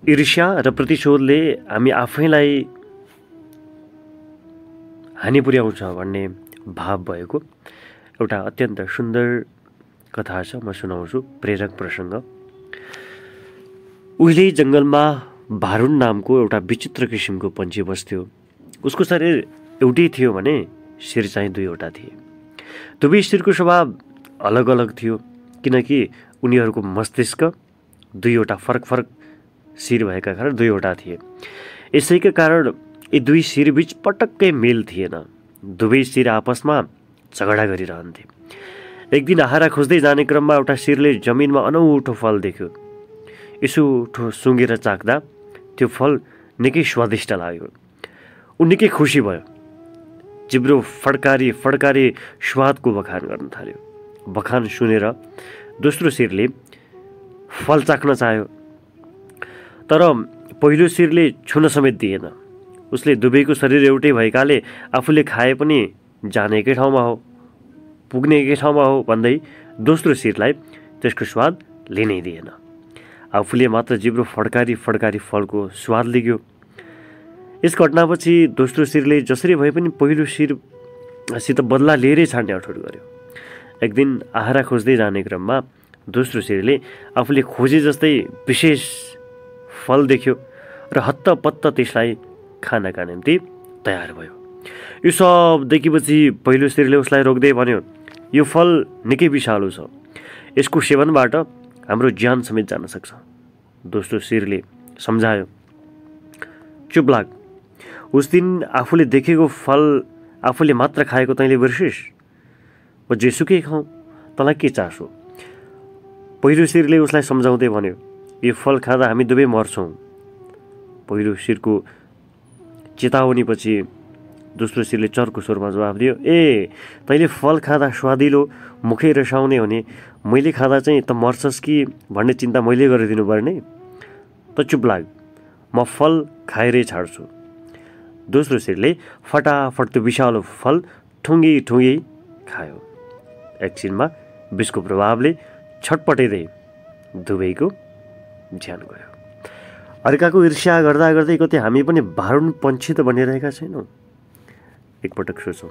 ईर्ष्या र प्रतिशोधले हामी आफैलाई हानि पुर्याउँछ भन्ने भाव भएको एउटा अत्यन्त सुन्दर कथा छ। म सुनाउँछु, प्रेरक प्रसङ्ग। उहिले जङ्गलमा भारुण नामको एउटा विचित्र किसिमको पन्छी बस्थ्यो। उसको शरीर एउटै थियो भने शिर चाहिँ दुईवटा थिए। दुवै शिरको स्वभाव अलग अलग थियो, किनकि उनीहरूको मस्तिष्क दुईवटा फरक फरक शिर भएका कारण दुईवटा थिए। यसैका कारण यी दुई शिरबीच पटक्कै मेल थिएन। दुवै शिर आपसमा झगडा गरिरहन्थे। एक दिन आहारा खोज्दै जाने क्रममा एउटा शिरले जमिनमा अनौठो फल देख्यो। यसो सुँगेर चाख्दा त्यो फल निकै स्वादिष्ट लाग्यो। ऊ निकै खुसी भयो। जिब्रो फड्कारी फड्कारी स्वादको बखान गर्न थाल्यो। बखान सुनेर दोस्रो शिरले फल चाख्न चाह्यो, तर पहिलो शिरले छुन समेत दिएन। उसले दुवैको शरीर एउटै भएकाले आफूले खाए पनि जाने एकै ठाउँमा हो, पुग्ने एकै ठाउँमा हो भन्दै दोस्रो शिरलाई त्यसको स्वाद लिनै दिएन। आफूले मात्र जिब्रो फड्कारी फड्कारी फलको स्वाद लिग्यो। यस घटनापछि दोस्रो शिरले जसरी भए पनि पहिलो शिरसित बदला लिएरै छाड्ने अठोट गर्यो। एक दिन आहारा खोज्दै जाने क्रममा दोस्रो शिरले आफूले खोजे जस्तै विशेष फल देख्यो र हत्तपत्त त्यसलाई खानका निम्ति तयार भयो। यो सब देखेपछि पहिलो शिरले उसलाई रोक्दै भन्यो, यो फल निकै विषालु छ, यसको सेवनबाट हाम्रो ज्यान समेत जान सक्छ। दोस्रो शिरले सम्झायो, चुप लाग, उस दिन आफूले देखेको फल आफूले मात्र खाएको तैँले बिर्सिस्? म जेसुकै खाउँ, तँलाई के चासो? पहिलो शिरले उसलाई सम्झाउँदै भन्यो, यो फल खाँदा हामी दुवै मर्छौँ। पहिलो शिरको चेतावनीपछि दोस्रो शिरले चर्को स्वरमा जवाफ दियो, ए तैँले फल खाँदा स्वादिलो मुखै रसाउने हो भने मैले खाँदा चाहिँ त मर्छस् कि भन्ने चिन्ता मैले गरिदिनु पर्ने? त चुप लाग, म फल खाएरै छाड्छु। दोस्रो शिरले फटाफट त्यो विषालु फल ठुङ्गी ठुङ्गी खायो। एकछिनमा विषको प्रभावले छटपटाउँदै दुवैको ज्यान गयो। अर्काको ईर्ष्या गर्दा गर्दै कतै हामी पनि भारुण पन्छी त बनिरहेका छैनौँ? एकपटक सोचौँ।